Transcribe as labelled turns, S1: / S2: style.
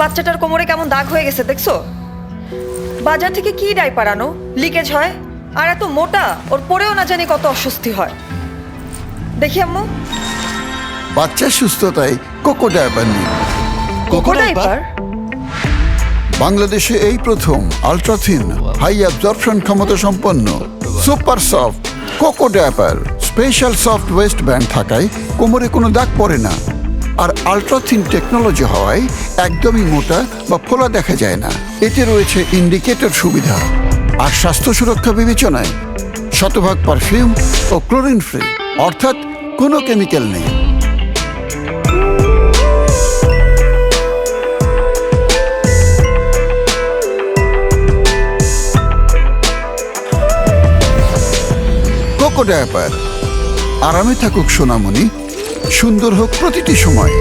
S1: বাচ্চাটার কোমরে কেমন দাগ হয়ে গেছে দেখছো? বাজার থেকে কি ডাইপার আনো, লিকেজ হয়, আর এত মোটা, ওর পরেও না জানি কত অস্বস্তি হয়। দেখি আম্মু।
S2: বাচ্চার সুস্থতায় কোকো ডায়াপার নিন।
S1: Cocoa diaper?
S2: বাংলাদেশে এই প্রথম আলট্রাথিন হাই অ্যাবজর্পশন ক্ষমতা সম্পন্ন super soft cocoa diaper. Special soft waist band থাকায় কোমরে কোনো দাগ পড়ে না, আর আলট্রাথিন টেকনোলজি হওয়ায় একদমই মোটা বা ফোলা দেখা যায় না। এতে রয়েছে ইন্ডিকেটর সুবিধা, আর স্বাস্থ্য সুরক্ষা বিবেচনায় শতভাগ পারফিউম ও ক্লোরিন ফ্রি, অর্থাৎ কোনো কেমিক্যাল নেই। Cocoa diaper. আরামে থাকুক সোনামণি, সুন্দর হোক প্রতিটি সময়।